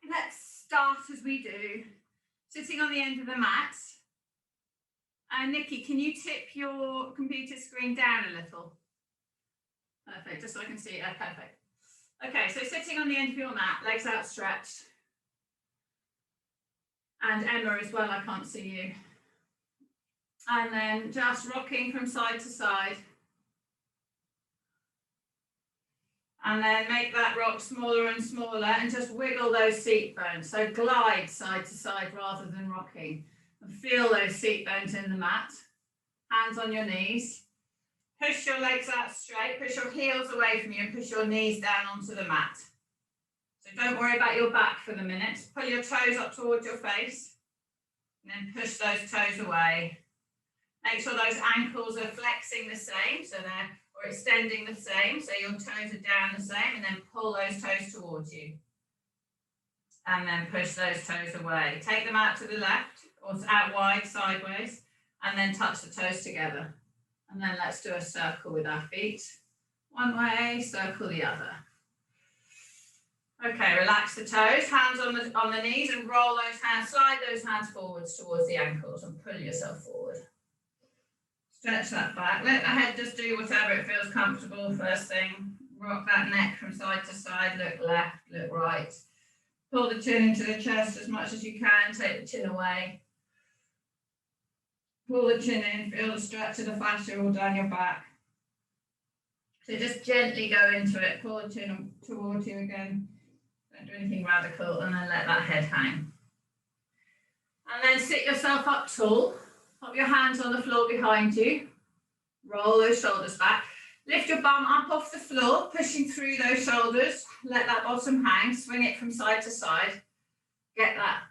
Let's start as we do, sitting on the end of the mat. Nikki, can you tip your computer screen down a little? Perfect, just so I can see it. Perfect. Okay, so sitting on the end of your mat, legs outstretched. And Emma as well, I can't see you. And then just rocking from side to side. And then make that rock smaller and smaller and just wiggle those seat bones. So glide side to side rather than rocking. And feel those seat bones in the mat. Hands on your knees. Push your legs out straight, push your heels away from you and push your knees down onto the mat. So don't worry about your back for the minute. Pull your toes up towards your face and then push those toes away. Make sure those ankles are flexing the same, so or extending the same, so your toes are down the same, and then pull those toes towards you. And then push those toes away. Take them out to the left or out wide, sideways, and then touch the toes together. And then let's do a circle with our feet. One way, circle the other. Okay, relax the toes, hands on the knees and roll those hands, slide those hands forwards towards the ankles and pull yourself forward. Stretch that back, let the head just do whatever it feels comfortable first thing. Rock that neck from side to side, look left, look right. Pull the chin into the chest as much as you can, take the chin away. Pull the chin in, feel the stretch of the fascia all down your back. So just gently go into it, pull the chin towards you again. Don't do anything radical and then let that head hang. And then sit yourself up tall. Pop your hands on the floor behind you. Roll those shoulders back. Lift your bum up off the floor, pushing through those shoulders. Let that bottom hang, swing it from side to side. Get that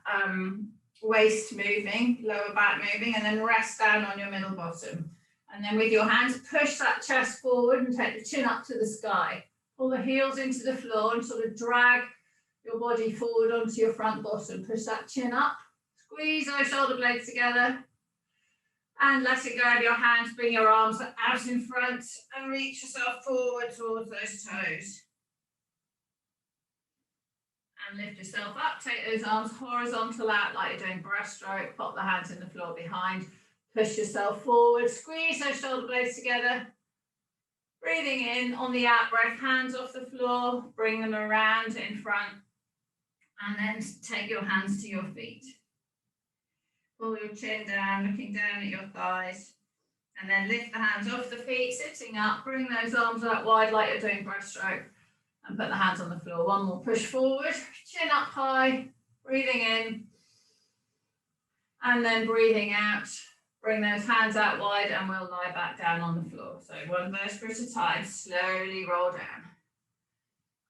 waist moving, lower back moving, and then rest down on your middle bottom. And then with your hands, push that chest forward and take the chin up to the sky. Pull the heels into the floor and sort of drag your body forward onto your front bottom. Push that chin up, squeeze those shoulder blades together. And let it go of your hands, bring your arms out in front and reach yourself forward towards those toes. And lift yourself up, take those arms horizontal out like you're doing breaststroke, pop the hands in the floor behind, push yourself forward, squeeze those shoulder blades together. Breathing in on the out breath, hands off the floor, bring them around in front, and then take your hands to your feet. Pull your chin down, looking down at your thighs, and then lift the hands off the feet, sitting up, bring those arms out wide like you're doing breaststroke, and put the hands on the floor. One more push forward, chin up high, breathing in, and then breathing out. Bring those hands out wide and we'll lie back down on the floor. So one vertebra at a time, slowly roll down.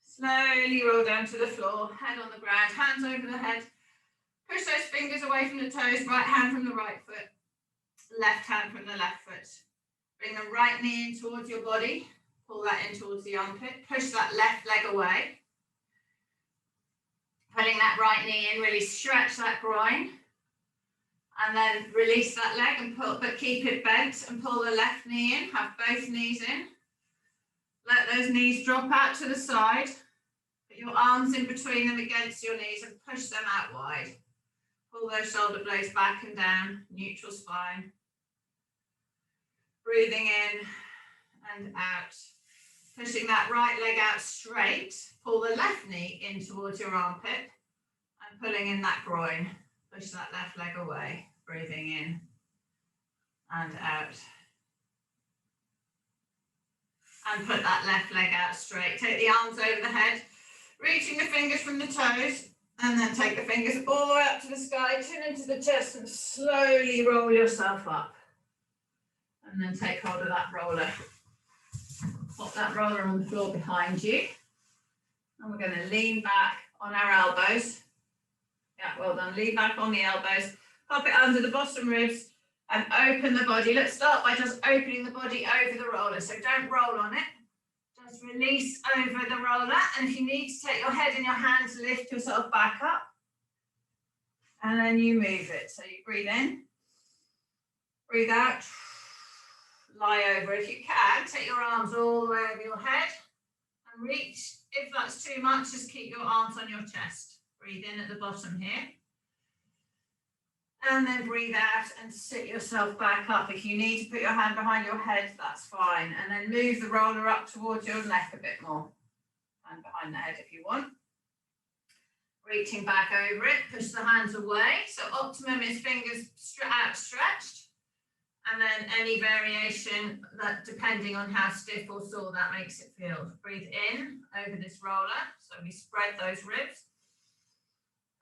Slowly roll down to the floor, head on the ground, hands over the head. Push those fingers away from the toes, right hand from the right foot, left hand from the left foot. Bring the right knee in towards your body, pull that in towards the armpit, push that left leg away. Pulling that right knee in, really stretch that groin. And then release that leg and pull, but keep it bent and pull the left knee in, have both knees in. Let those knees drop out to the side. Put your arms in between them against your knees and push them out wide. Pull those shoulder blades back and down, neutral spine. Breathing in and out. Pushing that right leg out straight. Pull the left knee in towards your armpit and pulling in that groin. Push that left leg away, breathing in and out. And put that left leg out straight. Take the arms over the head, reaching the fingers from the toes, and then take the fingers all the way up to the sky, chin into the chest, and slowly roll yourself up. And then take hold of that roller. Pop that roller on the floor behind you. And we're going to lean back on our elbows. Yeah, well done. Lean back on the elbows, pop it under the bottom ribs and open the body. Let's start by just opening the body over the roller. So don't roll on it. Just release over the roller. And if you need to take your head in your hands, lift yourself back up. And then you move it. So you breathe in, breathe out, lie over. If you can, take your arms all the way over your head and reach. If that's too much, just keep your arms on your chest. Breathe in at the bottom here. And then breathe out and sit yourself back up. If you need to put your hand behind your head, that's fine. And then move the roller up towards your neck a bit more. Hand behind the head if you want. Reaching back over it, push the hands away. So optimum is fingers outstretched. And then any variation that depending on how stiff or sore that makes it feel. Breathe in over this roller. So we spread those ribs.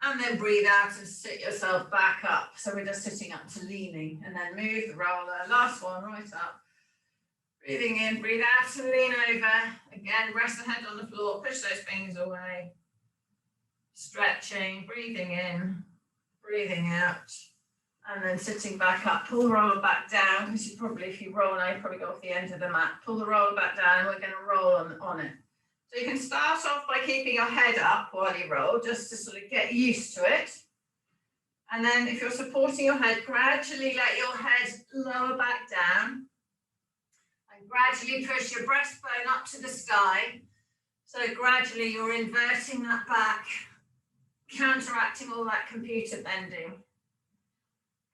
And then breathe out and sit yourself back up. So we're just sitting up to leaning. And then move the roller. Last one, right up. Breathing in, breathe out and lean over. Again, rest the head on the floor. Push those fingers away. Stretching, breathing in, breathing out. And then sitting back up. Pull the roller back down. This is probably, if you roll now, you probably go off the end of the mat. Pull the roller back down and we're going to roll on it. So you can start off by keeping your head up while you roll, just to sort of get used to it. And then if you're supporting your head, gradually let your head lower back down. And gradually push your breastbone up to the sky. So gradually you're inverting that back, counteracting all that computer bending,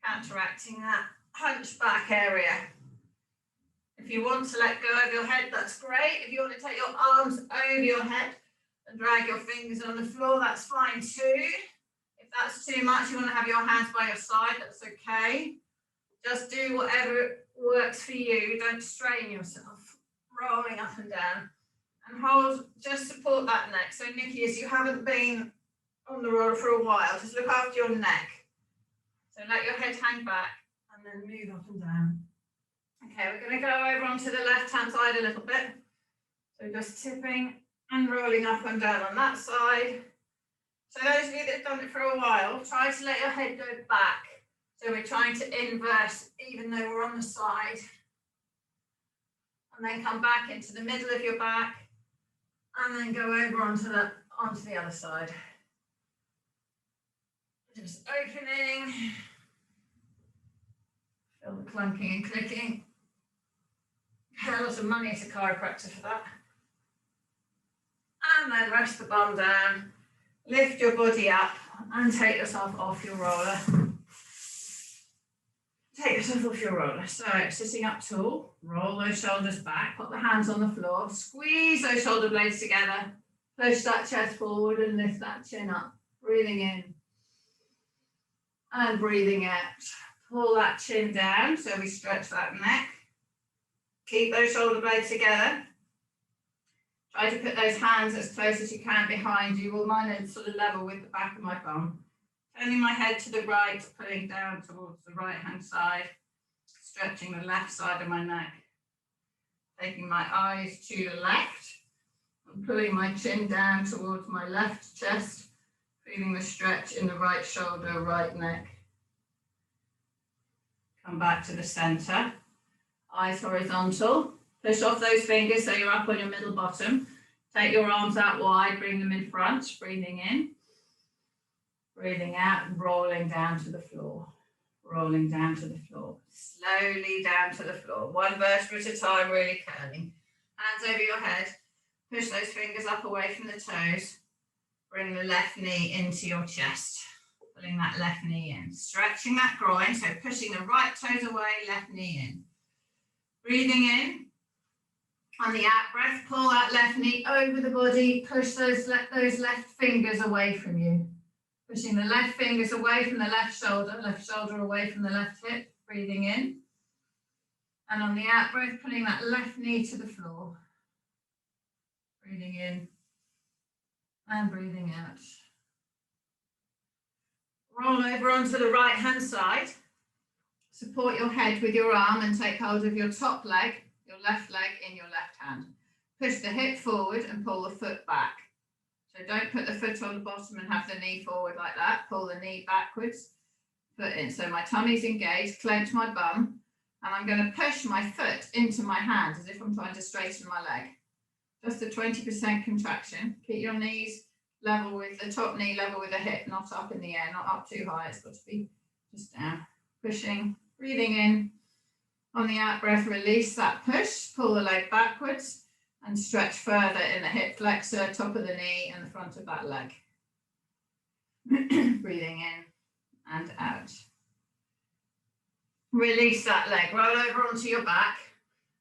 counteracting that hunchback area. If you want to let go of your head, that's great. If you want to take your arms over your head and drag your fingers on the floor, that's fine too. If that's too much, you want to have your hands by your side, that's okay. Just do whatever works for you. Don't strain yourself. Rolling up and down. And hold, just support that neck. So Nikki, as you haven't been on the roller for a while, just look after your neck. So let your head hang back and then move up and down. Okay, we're going to go over onto the left-hand side a little bit. So just tipping and rolling up and down on that side. So those of you that have done it for a while, try to let your head go back. So we're trying to invert even though we're on the side. And then come back into the middle of your back. And then go over onto the other side. Just opening. Feel the clunking and clicking. Pay a lot of money to chiropractor for that. And then rest the bum down. Lift your body up and take yourself off your roller. Take yourself off your roller. So sitting up tall, roll those shoulders back, put the hands on the floor, squeeze those shoulder blades together, push that chest forward and lift that chin up. Breathing in and breathing out. Pull that chin down so we stretch that neck. Keep those shoulder blades together. Try to put those hands as close as you can behind you. Well, mine is sort of level with the back of my bum. Turning my head to the right, pulling down towards the right-hand side, stretching the left side of my neck. Taking my eyes to the left and pulling my chin down towards my left chest, feeling the stretch in the right shoulder, right neck. Come back to the center, eyes horizontal. Push off those fingers so you're up on your middle bottom. Take your arms out wide, bring them in front, breathing in. Breathing out and rolling down to the floor. Rolling down to the floor. Slowly down to the floor. One vertebra at a time, really curling. Hands over your head. Push those fingers up away from the toes. Bring the left knee into your chest. Pulling that left knee in. Stretching that groin, so pushing the right toes away, left knee in. Breathing in. On the out breath, pull that left knee over the body. Push those left fingers away from you. Pushing the left fingers away from the left shoulder away from the left hip, breathing in. And on the out breath, pulling that left knee to the floor. Breathing in and breathing out. Roll over onto the right hand side. Support your head with your arm and take hold of your top leg, your left leg in your left hand. Push the hip forward and pull the foot back. So don't put the foot on the bottom and have the knee forward like that. Pull the knee backwards, foot in. So my tummy's engaged, clench my bum, and I'm going to push my foot into my hand as if I'm trying to straighten my leg. Just a 20% contraction. Keep your knees level with the top knee level with the hip, not up in the air, not up too high. It's got to be just down. Pushing, breathing in. On the out breath, release that push, pull the leg backwards. And stretch further in the hip flexor, top of the knee and the front of that leg. Breathing in and out. Release that leg, roll over onto your back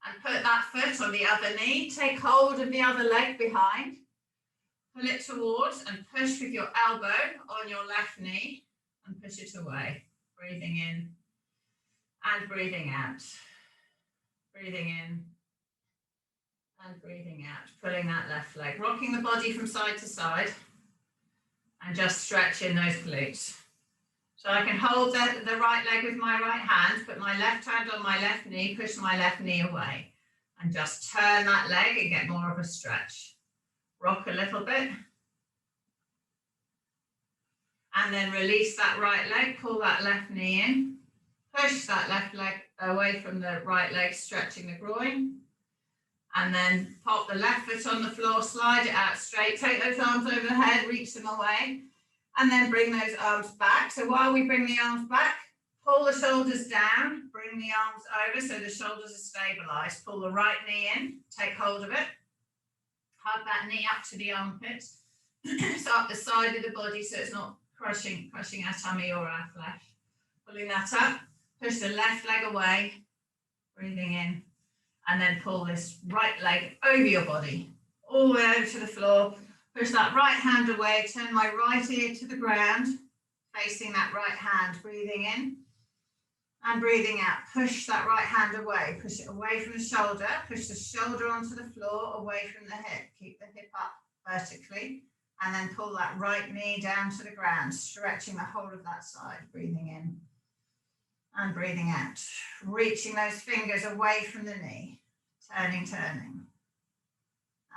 and put that foot on the other knee. Take hold of the other leg behind. Pull it towards and push with your elbow on your left knee and push it away. Breathing in and breathing out. Breathing in and breathing out. Pulling that left leg, rocking the body from side to side and just stretching those glutes. So I can hold the right leg with my right hand, put my left hand on my left knee, push my left knee away and just turn that leg and get more of a stretch. Rock a little bit. And then release that right leg, pull that left knee in, push that left leg away from the right leg, stretching the groin. And then pop the left foot on the floor, slide it out straight, take those arms over the head, reach them away. And then bring those arms back. So while we bring the arms back, pull the shoulders down, bring the arms over so the shoulders are stabilized. Pull the right knee in, take hold of it. Hug that knee up to the armpits. So up the side of the body so it's not crushing our tummy or our flesh. Pulling that up, push the left leg away, breathing in, and then pull this right leg over your body, all the way over to the floor. Push that right hand away, turn my right ear to the ground, facing that right hand, breathing in and breathing out. Push that right hand away, push it away from the shoulder, push the shoulder onto the floor, away from the hip. Keep the hip up vertically and then pull that right knee down to the ground, stretching the whole of that side, breathing in and breathing out. Reaching those fingers away from the knee, turning.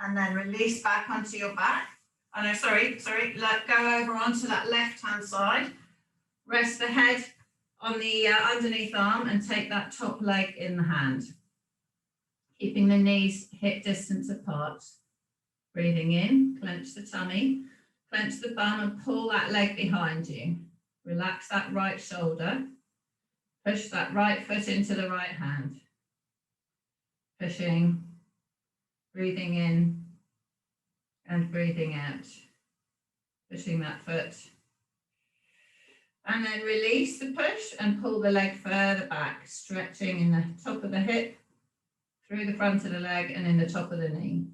And then release back onto your back. Oh no, sorry, let go over onto that left-hand side. Rest the head on the underneath arm and take that top leg in the hand. Keeping the knees hip distance apart. Breathing in, clench the tummy, clench the bum and pull that leg behind you. Relax that right shoulder. Push that right foot into the right hand. Pushing. Breathing in and breathing out, pushing that foot. And then release the push and pull the leg further back, stretching in the top of the hip, through the front of the leg and in the top of the knee.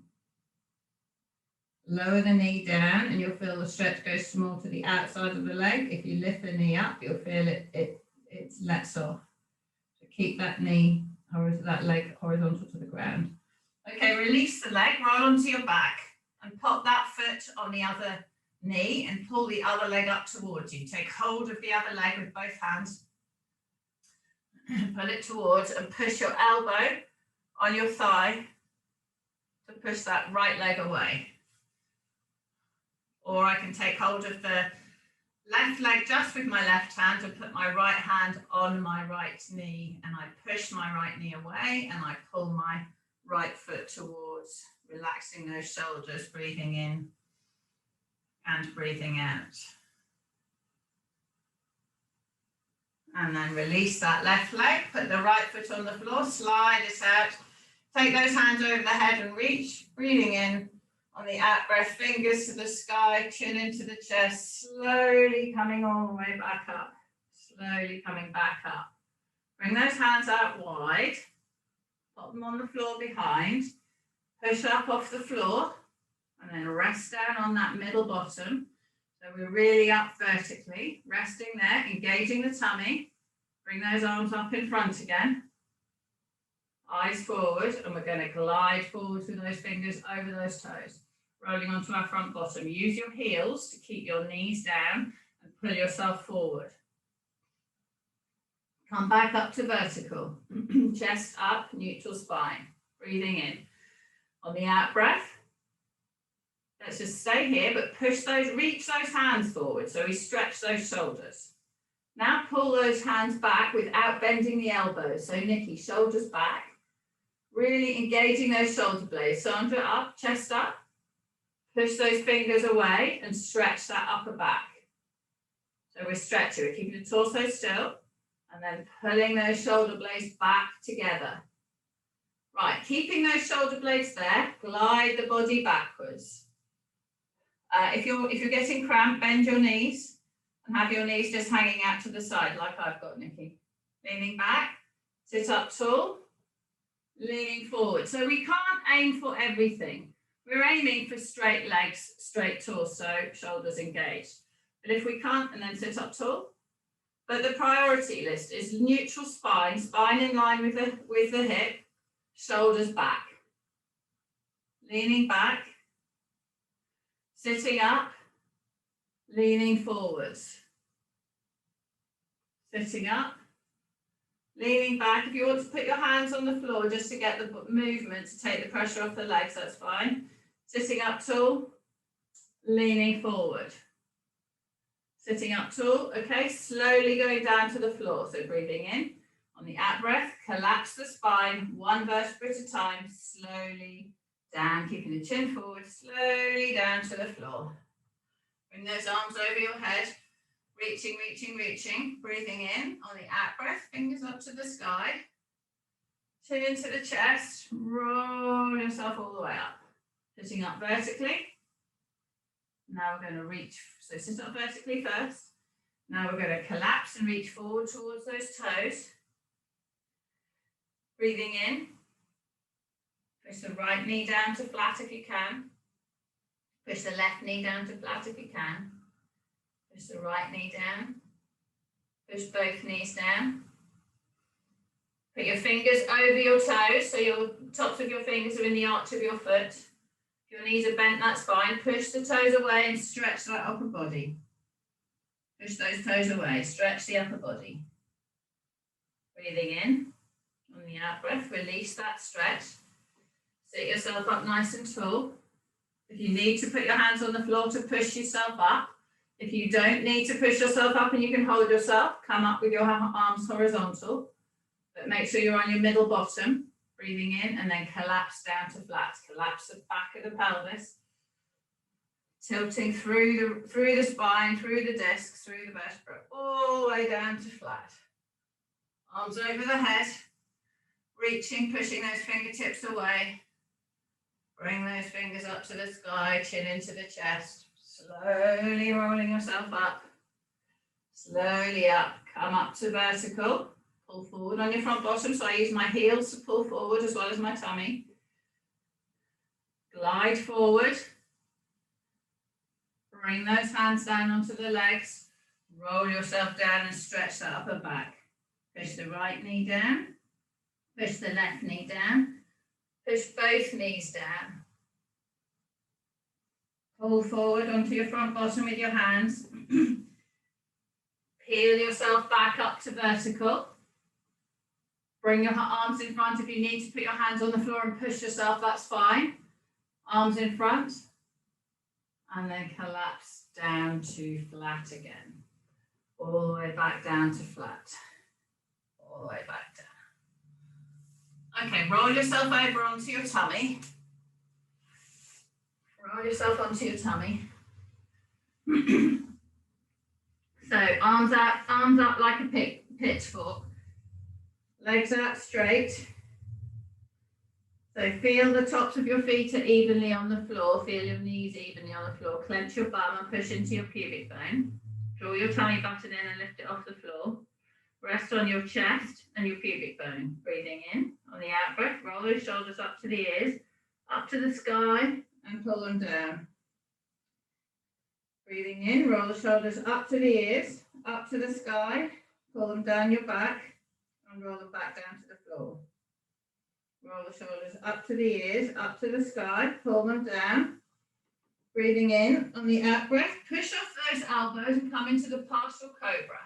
Lower the knee down and you'll feel the stretch goes more to the outside of the leg. If you lift the knee up, you'll feel it lets off. So keep that knee, that leg horizontal to the ground. Okay, release the leg, roll onto your back and pop that foot on the other knee and pull the other leg up towards you. Take hold of the other leg with both hands. Pull it towards and push your elbow on your thigh to push that right leg away. Or I can take hold of the left leg just with my left hand and put my right hand on my right knee and I push my right knee away and I pull my right foot towards, relaxing those shoulders, breathing in and breathing out. And then release that left leg, put the right foot on the floor, slide it out, take those hands over the head and reach, breathing in on the out breath, fingers to the sky, chin into the chest, slowly coming all the way back up, slowly coming back up. Bring those hands out wide. Pop them on the floor behind, push up off the floor, and then rest down on that middle bottom. So we're really up vertically, resting there, engaging the tummy. Bring those arms up in front again. Eyes forward, and we're going to glide forward with those fingers over those toes, rolling onto our front bottom. Use your heels to keep your knees down and pull yourself forward. Come back up to vertical, chest up, neutral spine, breathing in. On the out breath, let's just stay here, but reach those hands forward, so we stretch those shoulders. Now pull those hands back without bending the elbows, so Nikki, shoulders back, really engaging those shoulder blades. Sandra, up, chest up, push those fingers away and stretch that upper back. So we're stretching, we're keeping the torso still, and then pulling those shoulder blades back together. Right, keeping those shoulder blades there, glide the body backwards. If you're getting cramp, bend your knees And have your knees just hanging out to the side like I've got, Nikki. Leaning back, sit up tall, leaning forward. So we can't aim for everything. We're aiming for straight legs, straight torso, shoulders engaged. But if we can't, and then sit up tall. But the priority list is neutral spine, spine in line with the hip, shoulders back. Leaning back, sitting up, leaning forwards. Sitting up, leaning back. If you want to put your hands on the floor just to get the movement, to take the pressure off the legs, that's fine. Sitting up tall, leaning forward. Sitting up tall, okay, slowly going down to the floor. So breathing in, on the out breath, collapse the spine, one vertebra at a time, slowly down, keeping the chin forward, slowly down to the floor. Bring those arms over your head, reaching, reaching, reaching. Breathing in, on the out breath, fingers up to the sky, chin into the chest, roll yourself all the way up. Sitting up vertically. Now we're going to reach, so sit up vertically first. Now we're going to collapse and reach forward towards those toes. Breathing in. Push the right knee down to flat if you can. Push the left knee down to flat if you can. Push the right knee down. Push both knees down. Put your fingers over your toes, so your tops of your fingers are in the arch of your foot. If your knees are bent, that's fine. Push the toes away and stretch that upper body. Push those toes away, stretch the upper body. Breathing in, on the out breath, release that stretch. Sit yourself up nice and tall. If you need to put your hands on the floor to push yourself up. If you don't need to push yourself up and you can hold yourself, come up with your arms horizontal. But make sure you're on your middle bottom. Breathing in and then collapse down to flat. Collapse the back of the pelvis. Tilting through the spine, through the discs, through the vertebra, all the way down to flat. Arms over the head. Reaching, pushing those fingertips away. Bring those fingers up to the sky, chin into the chest. Slowly rolling yourself up. Slowly up. Come up to vertical. Pull forward on your front bottom, so I use my heels to pull forward as well as my tummy. Glide forward. Bring those hands down onto the legs. Roll yourself down and stretch that upper back. Push the right knee down. Push the left knee down. Push both knees down. Pull forward onto your front bottom with your hands. Peel yourself back up to vertical. Bring your arms in front. If you need to put your hands on the floor and push yourself, that's fine. Arms in front. And then collapse down to flat again. All the way back down to flat. All the way back down. Okay, roll yourself over onto your tummy. Roll yourself onto your tummy. So arms up like a pitchfork. Legs out straight. So feel the tops of your feet are evenly on the floor. Feel your knees evenly on the floor. Clench your bum and push into your pubic bone. Draw your tummy button in and lift it off the floor. Rest on your chest and your pubic bone. Breathing in. On the out breath, roll those shoulders up to the ears, up to the sky, and pull them down. Breathing in, roll the shoulders up to the ears, up to the sky, pull them down your back, and roll them back down to the floor. Roll the shoulders up to the ears, up to the sky, pull them down. Breathing in, on the out breath, push off those elbows and come into the partial cobra.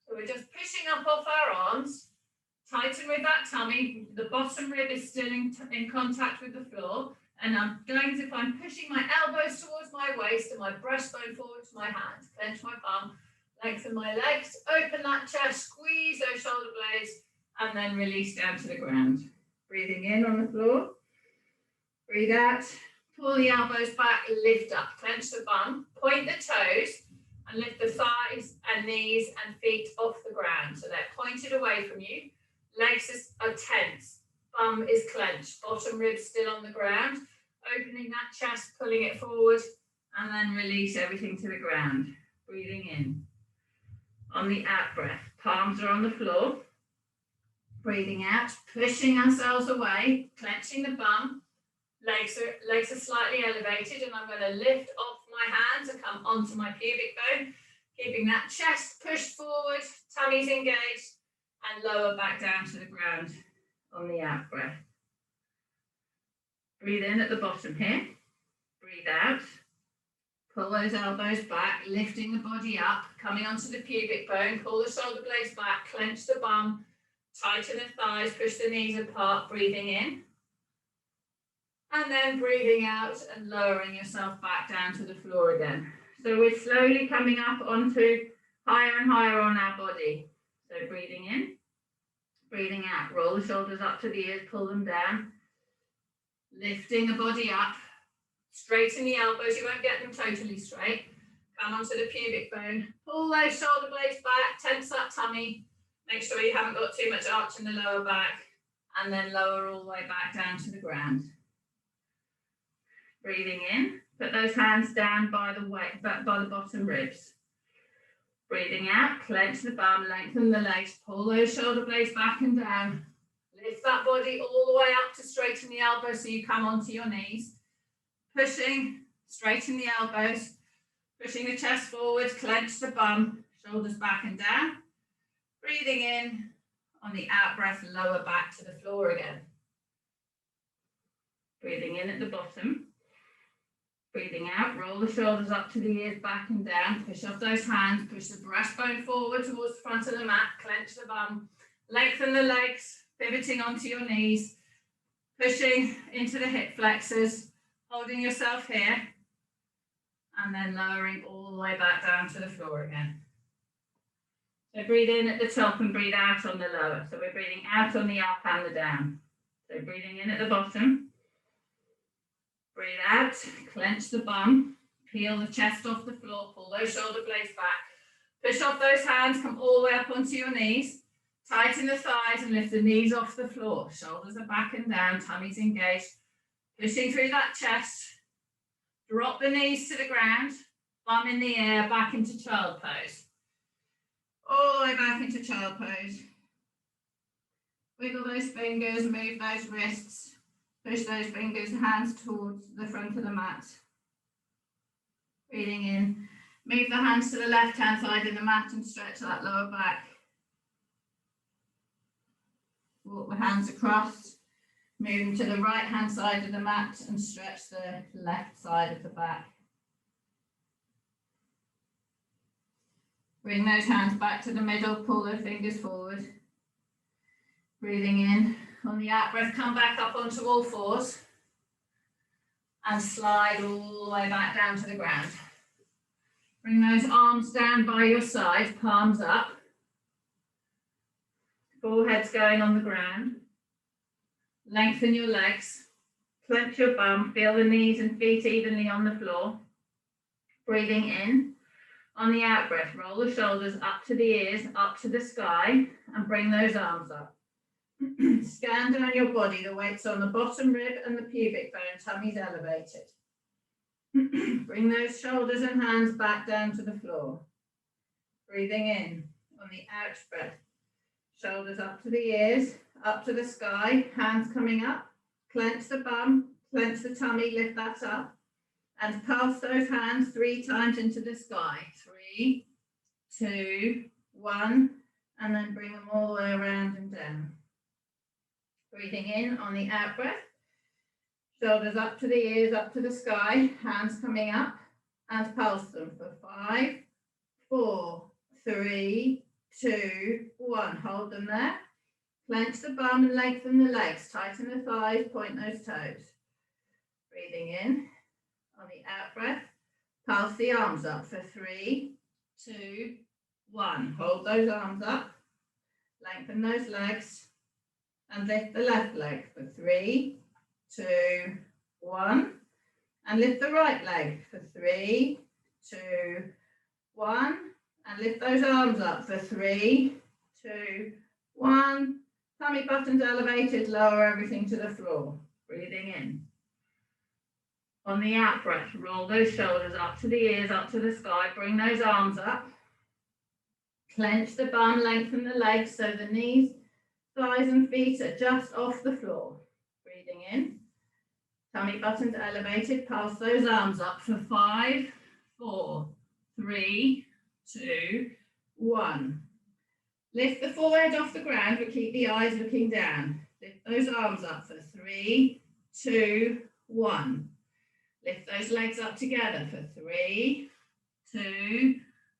So we're just pushing up off our arms, tighten with that tummy, the bottom rib is still in contact with the floor, and I'm pushing my elbows towards my waist and my breastbone forward to my hands. Clench my palm, lengthen my legs, open that chest, squeeze those shoulder blades, and then release down to the ground. Breathing in on the floor. Breathe out, pull the elbows back, lift up, clench the bum, point the toes, and lift the thighs and knees and feet off the ground. So they're pointed away from you. Legs are tense, bum is clenched, bottom ribs still on the ground. Opening that chest, pulling it forward, and then release everything to the ground. breathing in. On the out breath, palms are on the floor. Breathing out, pushing ourselves away, clenching the bum. Legs are slightly elevated, and I'm going to lift off my hands and come onto my pubic bone, keeping that chest pushed forward, tummy's engaged, and lower back down to the ground on the out breath. Breathe in at the bottom here. Breathe out. Pull those elbows back, lifting the body up, coming onto the pubic bone. Pull the shoulder blades back, clench the bum, tighten the thighs, push the knees apart, breathing in. And then breathing out and lowering yourself back down to the floor again. So we're slowly coming up onto higher and higher on our body. So breathing in, breathing out. Roll the shoulders up to the ears, pull them down. Lifting the body up. Straighten the elbows, you won't get them totally straight. Come onto the pubic bone. Pull those shoulder blades back, tense that tummy. Make sure you haven't got too much arch in the lower back. And then lower all the way back down to the ground. Breathing in, put those hands down by the bottom ribs. Breathing out, clench the bum, lengthen the legs, pull those shoulder blades back and down. Lift that body all the way up to straighten the elbows so you come onto your knees. Pushing, straighten the elbows, pushing the chest forward, clench the bum, shoulders back and down. Breathing in, on the out breath, lower back to the floor again. Breathing in at the bottom. Breathing out, roll the shoulders up to the ears, back and down. Push off those hands, push the breastbone forward towards the front of the mat, clench the bum, lengthen the legs, pivoting onto your knees, pushing into the hip flexors, holding yourself here, and then lowering all the way back down to the floor again. So breathe in at the top and breathe out on the lower. So we're breathing out on the up and the down. So breathing in at the bottom. Breathe out, clench the bum, peel the chest off the floor, pull those shoulder blades back, push off those hands, come all the way up onto your knees, tighten the thighs and lift the knees off the floor. Shoulders are back and down, tummy's engaged, pushing through that chest. Drop the knees to the ground, bum in the air, back into child pose. All the way back into child pose. Wiggle those fingers, move those wrists. Push those fingers, hands towards the front of the mat. Breathing in. Move the hands to the left-hand side of the mat and stretch that lower back. Walk the hands across. Move to the right-hand side of the mat and stretch the left side of the back. Bring those hands back to the middle, pull those fingers forward. Breathing in. On the out breath, come back up onto all fours and slide all the way back down to the ground. Bring those arms down by your side, palms up. Forehead's going on the ground. Lengthen your legs, clench your bum, feel the knees and feet evenly on the floor. Breathing in. On the out breath, roll the shoulders up to the ears, up to the sky, and bring those arms up. Scan down your body, the weight's on the bottom rib and the pubic bone, tummy's elevated. Bring those shoulders and hands back down to the floor. Breathing in. On the out breath, shoulders up to the ears, up to the sky, hands coming up. Clench the bum, clench the tummy, lift that up. And pass those hands 3 times into the sky. 3, 2, 1, and then bring them all the way around and down. Breathing in on the out breath. Shoulders up to the ears, up to the sky, hands coming up, and pulse them for 5, 4, 3, 2, 1. Hold them there. Clench the bum and lengthen the legs. Tighten the thighs, point those toes. Breathing in. On the out breath, pulse the arms up for 3, 2, 1. Hold those arms up. Lengthen those legs. And lift the left leg for 3, 2, 1. And lift the right leg for 3, 2, 1. And lift those arms up for 3, 2, 1. Tummy buttons elevated, lower everything to the floor. Breathing in. On the out breath, roll those shoulders up to the ears, up to the sky, bring those arms up. Clench the bum, lengthen the legs so the knees, thighs and feet are just off the floor. Breathing in. Tummy buttons elevated, pass those arms up for 5, 4, 3, 2, 1. Lift the forehead off the ground, but keep the eyes looking down. Lift those arms up for 3, 2, 1. Lift those legs up together for 3, 2,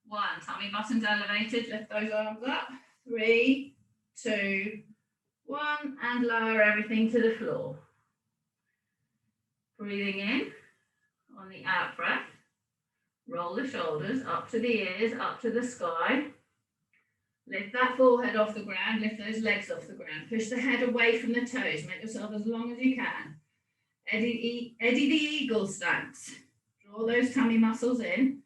1. Tummy buttons elevated, lift those arms up. 3, 2, 1. And lower everything to the floor. Breathing in. On the out breath, roll the shoulders up to the ears, up to the sky. Lift that forehead off the ground, lift those legs off the ground. Push the head away from the toes, make yourself as long as you can. Eddie the eagle stance. Draw those tummy muscles in.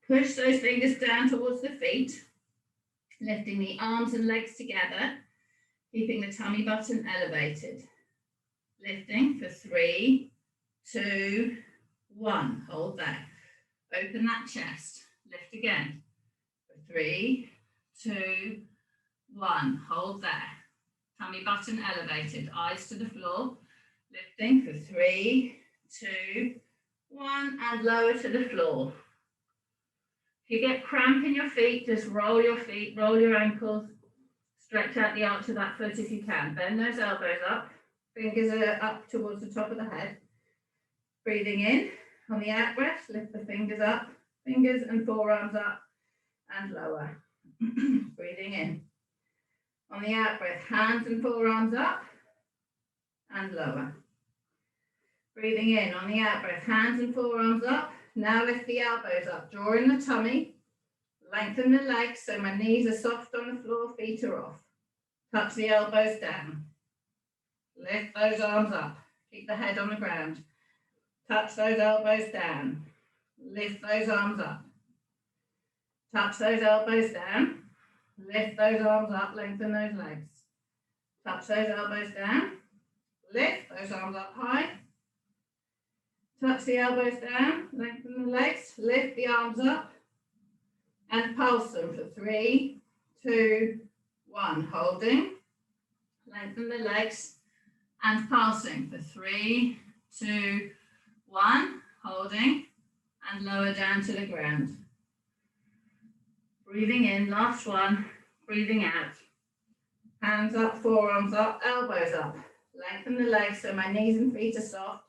Push those fingers down towards the feet. Lifting the arms and legs together, keeping the tummy button elevated. Lifting for 3, 2, 1. Hold there. Open that chest. Lift again. For 3, 2, 1. Hold there. Tummy button elevated. Eyes to the floor. Lifting for 3, 2, 1. And lower to the floor. If you get cramp in your feet, just roll your feet, roll your ankles. Stretch out the arch of that foot if you can. Bend those elbows up. Fingers are up towards the top of the head. Breathing in. On the out breath, lift the fingers up. Fingers and forearms up and lower. Breathing in. On the out breath, hands and forearms up and lower. Breathing in. On the out breath, hands and forearms up. Now lift the elbows up, draw in the tummy, lengthen the legs so my knees are soft on the floor, feet are off. Touch the elbows down. Lift those arms up, keep the head on the ground. Touch those elbows down. Lift those arms up. Touch those elbows down. Lift those arms up, lengthen those legs. Touch those elbows down. Lift those arms up high. Touch the elbows down, lengthen the legs, lift the arms up and pulse them for 3, 2, 1. Holding, lengthen the legs and pulsing for 3, 2, 1. Holding and lower down to the ground. Breathing in, last one, breathing out. Hands up, forearms up, elbows up. Lengthen the legs so my knees and feet are soft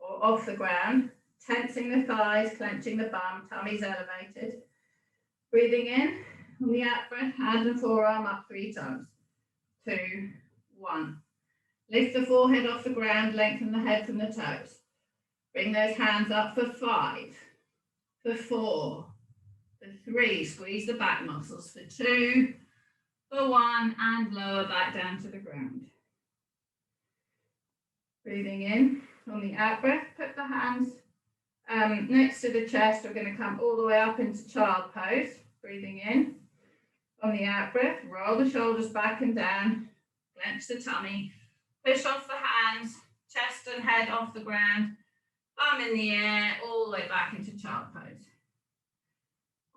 or off the ground, tensing the thighs, clenching the bum, tummy's elevated. Breathing in, on the out breath, hand and forearm up 3 times. 2, 1. Lift the forehead off the ground, lengthen the head from the toes. Bring those hands up for 5, for 4, for 3. Squeeze the back muscles for 2, for 1, and lower back down to the ground. Breathing in. On the out breath, put the hands next to the chest. We're going to come all the way up into child pose. Breathing in. On the out breath, roll the shoulders back and down. Clench the tummy. Push off the hands. Chest and head off the ground. Bum in the air. All the way back into child pose.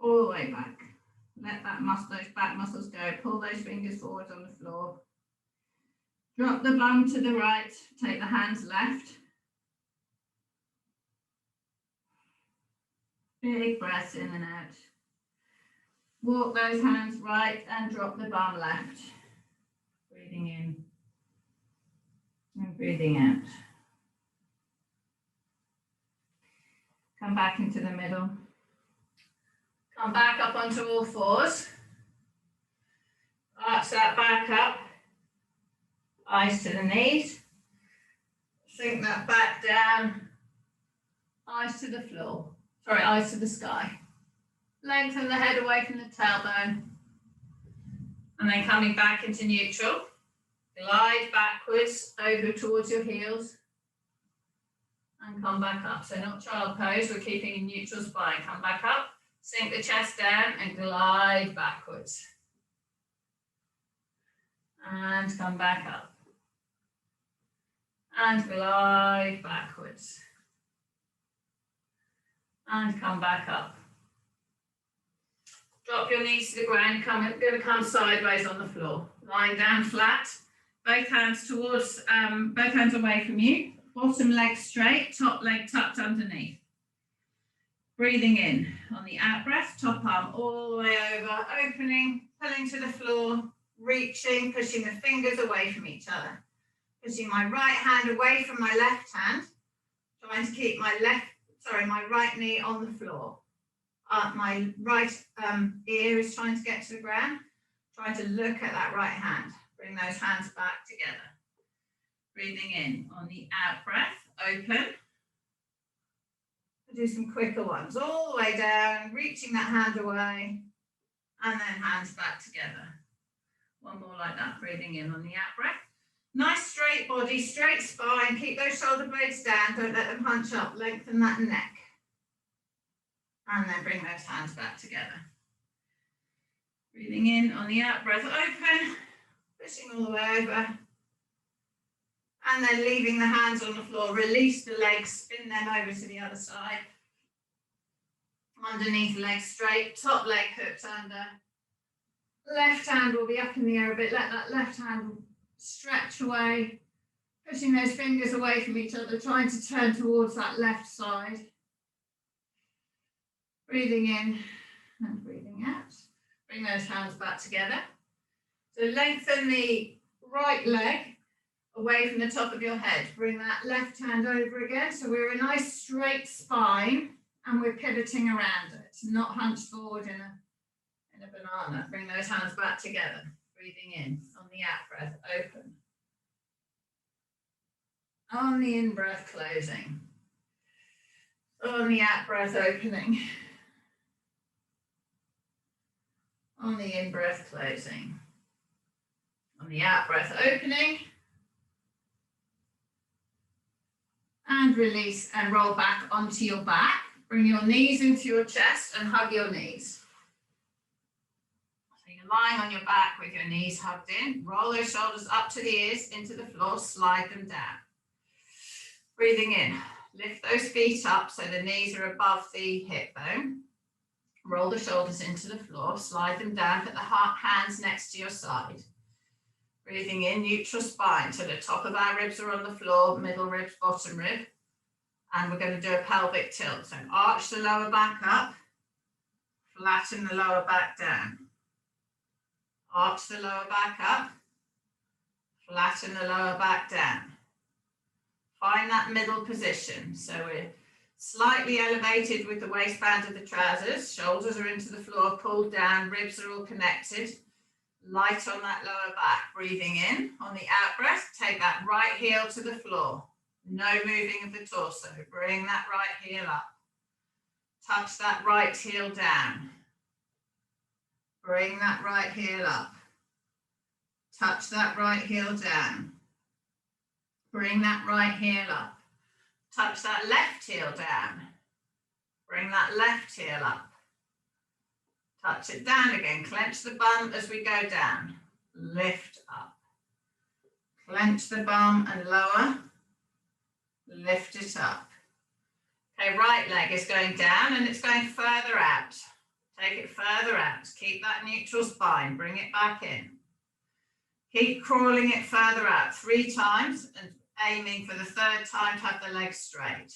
All the way back. Let those back muscles go. Pull those fingers forward on the floor. Drop the bum to the right. Take the hands left. Big breaths in and out. Walk those hands right and drop the bum left. Breathing in and breathing out. Come back into the middle. Come back up onto all fours. Arch that back up. Eyes to the knees. Sink that back down. Eyes to the floor. Sorry, eyes to the sky. Lengthen the head away from the tailbone. And then coming back into neutral. Glide backwards over towards your heels. And come back up. So not child pose, we're keeping a neutral spine. Come back up, sink the chest down and glide backwards. And come back up. And glide backwards. and come back up. Drop your knees to the ground, going to come sideways on the floor. Lying down flat, both hands towards, both hands away from you, bottom leg straight, top leg tucked underneath. Breathing in on the out breath, top arm all the way over, opening, pulling to the floor, reaching, pushing the fingers away from each other. Pushing my right hand away from my left hand, trying to keep my right knee on the floor. My right ear is trying to get to the ground, trying to look at that right hand. Bring those hands back together. Breathing in on the out breath, open. Do some quicker ones, all the way down, reaching that hand away, and then hands back together. One more like that, breathing in on the out breath. Nice straight body, straight spine, keep those shoulder blades down, don't let them hunch up, lengthen that neck. And then bring those hands back together. Breathing in on the out breath, open, pushing all the way over. And then leaving the hands on the floor, release the legs, spin them over to the other side. Underneath legs straight, top leg hooked under. Left hand will be up in the air a bit, let that left hand stretch away, pushing those fingers away from each other, trying to turn towards that left side. Breathing in and breathing out. Bring those hands back together. So lengthen the right leg away from the top of your head. Bring that left hand over again. So we're a nice straight spine and we're pivoting around it, not hunched forward in a banana. Bring those hands back together. Breathing in on the out breath, open. On the in breath, closing. On the out breath, opening. On the in breath, closing. On the out breath, opening. And release and roll back onto your back. Bring your knees into your chest and hug your knees. So you're lying on your back with your knees hugged in. Roll those shoulders up to the ears, into the floor, slide them down. Breathing in, lift those feet up so the knees are above the hip bone. Roll the shoulders into the floor, slide them down, put the hands next to your side. Breathing in, neutral spine, so the top of our ribs are on the floor, middle ribs, bottom rib. And we're going to do a pelvic tilt. So arch the lower back up, flatten the lower back down. Arch the lower back up, flatten the lower back down. Find that middle position. So we're slightly elevated with the waistband of the trousers. Shoulders are into the floor, pulled down, ribs are all connected. Light on that lower back. Breathing in on the out breath, take that right heel to the floor. No moving of the torso. Bring that right heel up. Touch that right heel down. Bring that right heel up. Touch that right heel down. Bring that right heel up. Touch that left heel down. Bring that left heel up. Touch it down again. Clench the bum as we go down. Lift up. Clench the bum and lower. Lift it up. Okay, right leg is going down and it's going further out. Take it further out. Keep that neutral spine. Bring it back in. Keep crawling it further out 3 times and aiming for the 3rd time to have the leg straight.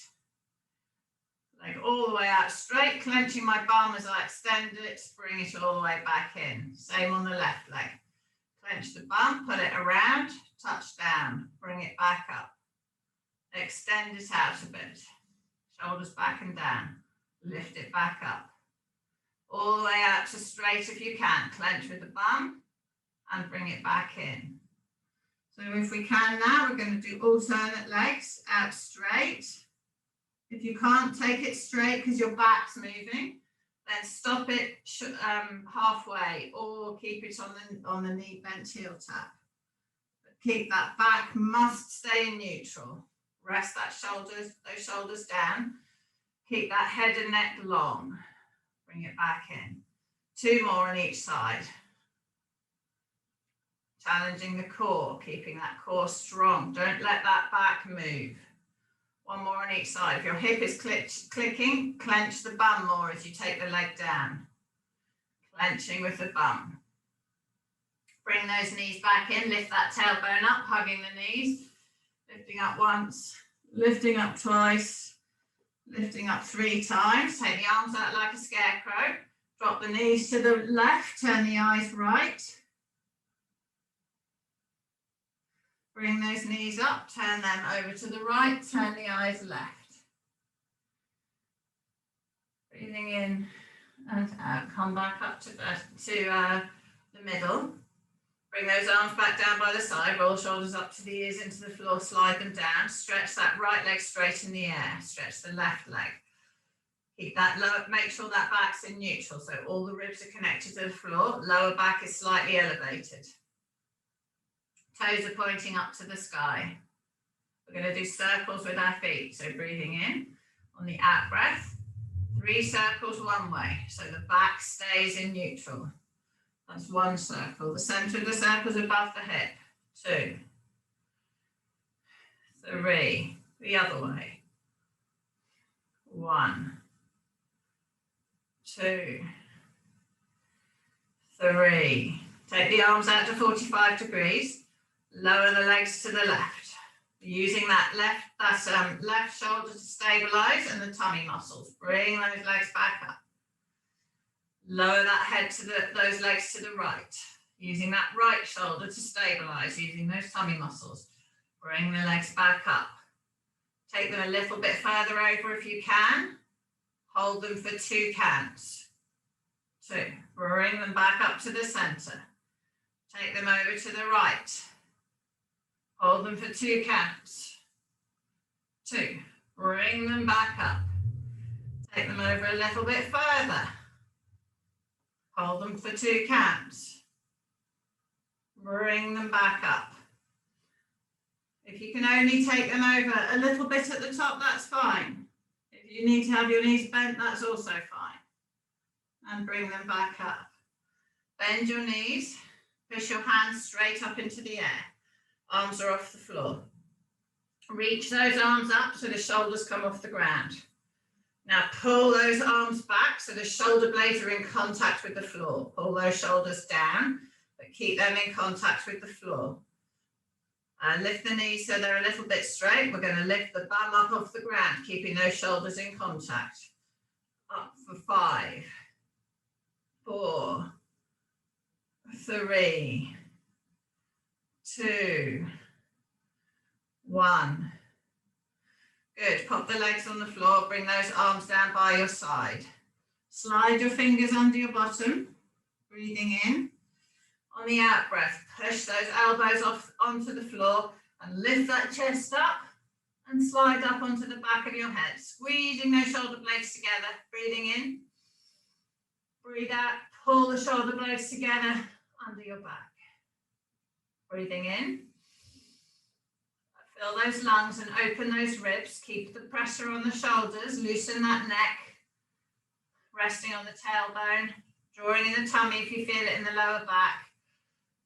Leg all the way out straight, clenching my bum as I extend it, bring it all the way back in. Same on the left leg. Clench the bum, pull it around, touch down, bring it back up. Extend it out a bit. Shoulders back and down. Lift it back up. All the way out to straight if you can. Clench with the bum and bring it back in. So if we can now, we're going to do alternate legs out straight. If you can't take it straight because your back's moving, then stop it halfway or keep it on the knee bent heel tap. But keep that back, must stay in neutral. Rest those shoulders down. Keep that head and neck long. Bring it back in. 2 more on each side. Challenging the core, keeping that core strong. Don't let that back move. One more on each side. If your hip is clicking, clench the bum more as you take the leg down. Clenching with the bum. Bring those knees back in, lift that tailbone up, hugging the knees. Lifting up once, lifting up twice, lifting up 3 times. Take the arms out like a scarecrow. Drop the knees to the left, turn the eyes right. Bring those knees up, turn them over to the right, turn the eyes left. Breathing in and out, come back up to the middle. Bring those arms back down by the side, roll shoulders up to the ears into the floor, slide them down. Stretch that right leg straight in the air, stretch the left leg. Keep that low, make sure that back's in neutral, so all the ribs are connected to the floor, lower back is slightly elevated. Toes are pointing up to the sky. We're going to do circles with our feet, so breathing in, on the out breath, 3 circles one way, so the back stays in neutral. That's 1 circle. The center of the circle is above the hip. 2, 3, the other way. 1, 2, 3. Take the arms out to 45 degrees. Lower the legs to the left. Using that left shoulder to stabilize and the tummy muscles. Bring those legs back up. Lower that head to those legs to the right. Using that right shoulder to stabilize, using those tummy muscles. Bring the legs back up. Take them a little bit further over if you can. Hold them for 2 counts. 2. Bring them back up to the center. Take them over to the right. Hold them for 2 counts. 2. Bring them back up. Take them over a little bit further. Hold them for 2 counts. Bring them back up. If you can only take them over a little bit at the top, that's fine. If you need to have your knees bent, that's also fine. And bring them back up. Bend your knees. Push your hands straight up into the air. Arms are off the floor. Reach those arms up so the shoulders come off the ground. Now pull those arms back so the shoulder blades are in contact with the floor. Pull those shoulders down, but keep them in contact with the floor. Lift the knees so they're a little bit straight. We're going to lift the bum up off the ground, keeping those shoulders in contact. Up for 5, 4, 3, 2, 1. Good, pop the legs on the floor, bring those arms down by your side. Slide your fingers under your bottom, breathing in. On the out breath, push those elbows off onto the floor and lift that chest up and slide up onto the back of your head, squeezing those shoulder blades together, breathing in. Breathe out, pull the shoulder blades together under your back. Breathing in. Fill those lungs and open those ribs. Keep the pressure on the shoulders. Loosen that neck. Resting on the tailbone. Drawing in the tummy if you feel it in the lower back.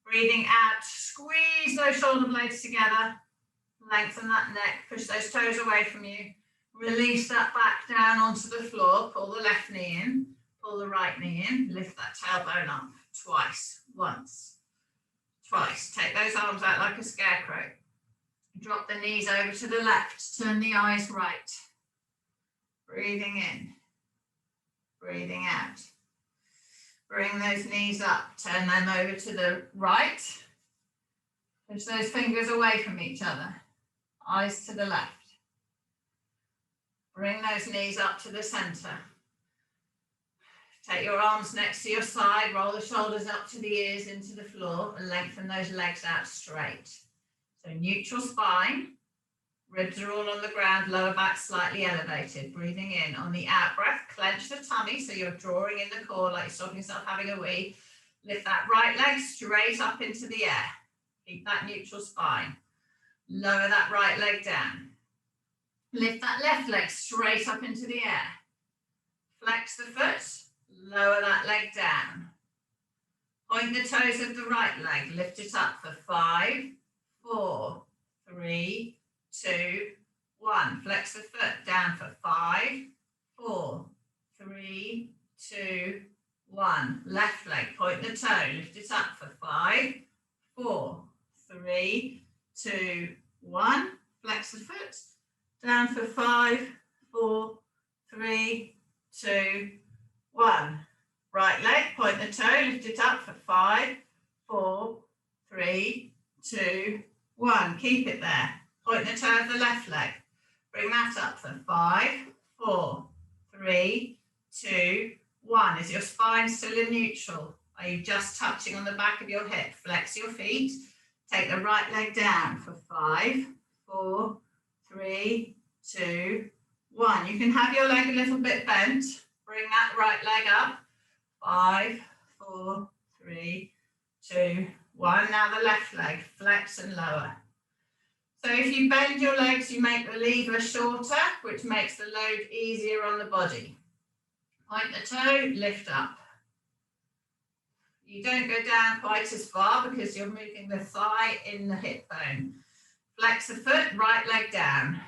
Breathing out. Squeeze those shoulder blades together. Lengthen that neck. Push those toes away from you. Release that back down onto the floor. Pull the left knee in. Pull the right knee in. Lift that tailbone up. Twice. Once. Twice. Take those arms out like a scarecrow. Drop the knees over to the left, turn the eyes right. Breathing in, breathing out. Bring those knees up, turn them over to the right. Push those fingers away from each other, eyes to the left. Bring those knees up to the center. Take your arms next to your side, roll the shoulders up to the ears into the floor and lengthen those legs out straight. So neutral spine, ribs are all on the ground, lower back slightly elevated. Breathing in. On the out breath, clench the tummy so you're drawing in the core like you're stopping yourself having a wee. Lift that right leg straight up into the air. Keep that neutral spine. Lower that right leg down. Lift that left leg straight up into the air. Flex the foot, lower that leg down. Point the toes of the right leg, lift it up for 5, 4, 3, 2, 1. Flex the foot down for 5, 4, 3, 2, 1. Left leg, point the toe, lift it up for 5, 4, 3, 2, 1. Flex the foot down for 5, 4, 3, 2, 1. Right leg, point the toe, lift it up for 5, 4, 3, 2, 1. Keep it there. Point the toe of the left leg. Bring that up for 5, 4, 3, 2, 1. Is your spine still in neutral? Are you just touching on the back of your hip? Flex your feet. Take the right leg down for 5, 4, 3, 2, 1. You can have your leg a little bit bent. Bring that right leg up. 5, 4, 3, 2, 1. Now the left leg, flex and lower. So if you bend your legs, you make the lever shorter, which makes the load easier on the body. Point the toe, lift up. You don't go down quite as far because you're moving the thigh in the hip bone. Flex the foot, right leg down,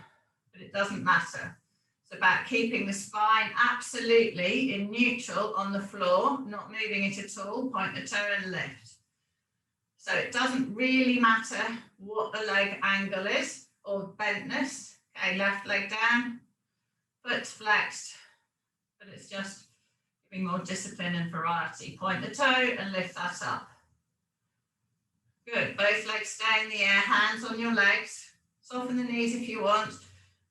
but it doesn't matter. It's about keeping the spine absolutely in neutral on the floor, not moving it at all. Point the toe and lift. So it doesn't really matter what the leg angle is or bentness. Okay, left leg down, foot flexed, but it's just giving more discipline and variety. Point the toe and lift that up. Good, both legs stay in the air, hands on your legs. Soften the knees if you want.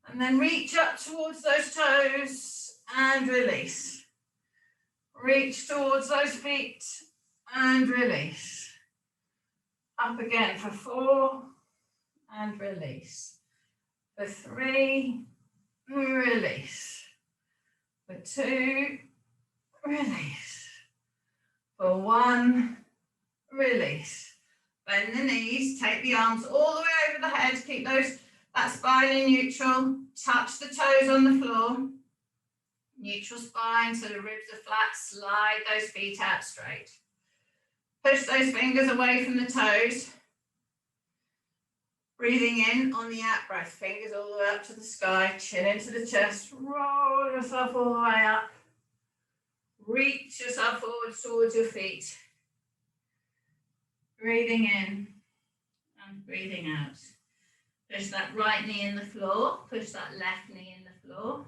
And then reach up towards those toes and release. Reach towards those feet and release. Up again for 4 and release. For 3, release. For 2, release. For 1, release. Bend the knees, take the arms all the way over the head, keep that spine in neutral, touch the toes on the floor. Neutral spine, so the ribs are flat, slide those feet out straight. Push those fingers away from the toes. Breathing in on the out breath, fingers all the way up to the sky, chin into the chest, roll yourself all the way up. Reach yourself forward towards your feet. Breathing in and breathing out. Push that right knee in the floor, push that left knee in the floor.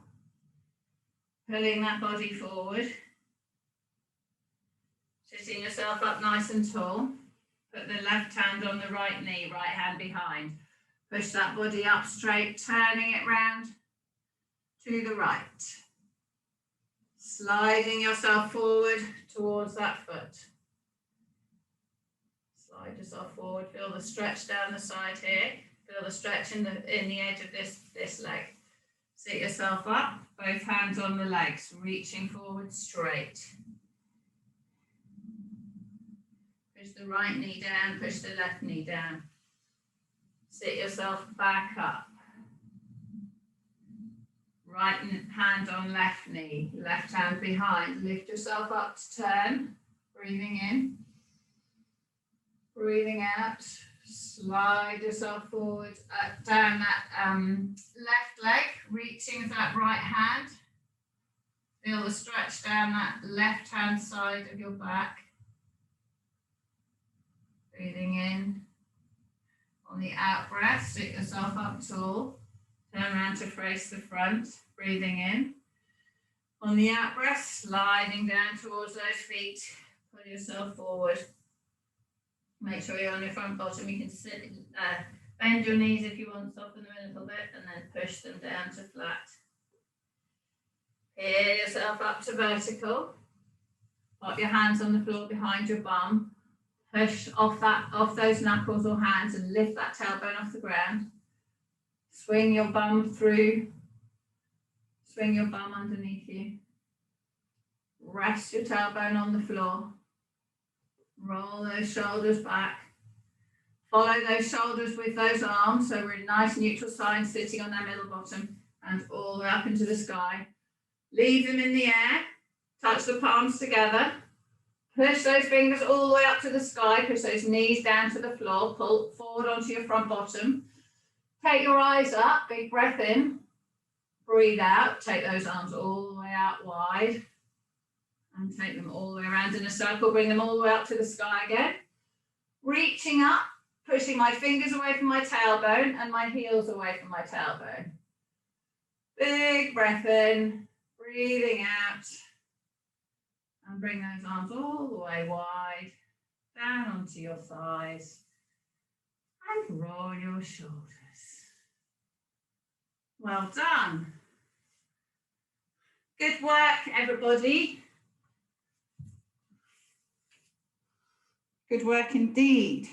Pulling that body forward. Sitting yourself up nice and tall. Put the left hand on the right knee, right hand behind. Push that body up straight, turning it round to the right. Sliding yourself forward towards that foot. Slide yourself forward, feel the stretch down the side here. Feel the stretch in the edge of this leg. Sit yourself up, both hands on the legs, reaching forward straight. Push the right knee down, push the left knee down. Sit yourself back up. Right hand on left knee, left hand behind. Lift yourself up to turn. Breathing in. Breathing out. Slide yourself forward, down that left leg, reaching with that right hand. Feel the stretch down that left hand side of your back. Breathing in. On the out breath, sit yourself up tall. Turn around to face the front. Breathing in. On the out breath, sliding down towards those feet. Pull yourself forward. Make sure you're on your front bottom. You can sit, bend your knees if you want, soften them a little bit, and then push them down to flat. Peel yourself up to vertical. Pop your hands on the floor behind your bum. Push off those knuckles or hands and lift that tailbone off the ground. Swing your bum through. Swing your bum underneath you. Rest your tailbone on the floor. Roll those shoulders back. Follow those shoulders with those arms, so we're in nice neutral spine, sitting on that middle bottom, and all the way up into the sky. Leave them in the air. Touch the palms together. Push those fingers all the way up to the sky. Push those knees down to the floor. Pull forward onto your front bottom. Take your eyes up, big breath in, breathe out, take those arms all the way out wide and take them all the way around in a circle, bring them all the way up to the sky again. Reaching up, pushing my fingers away from my tailbone and my heels away from my tailbone. Big breath in, breathing out, and bring those arms all the way wide, down onto your thighs, and roll your shoulders. Well done. Good work, everybody. Good work indeed.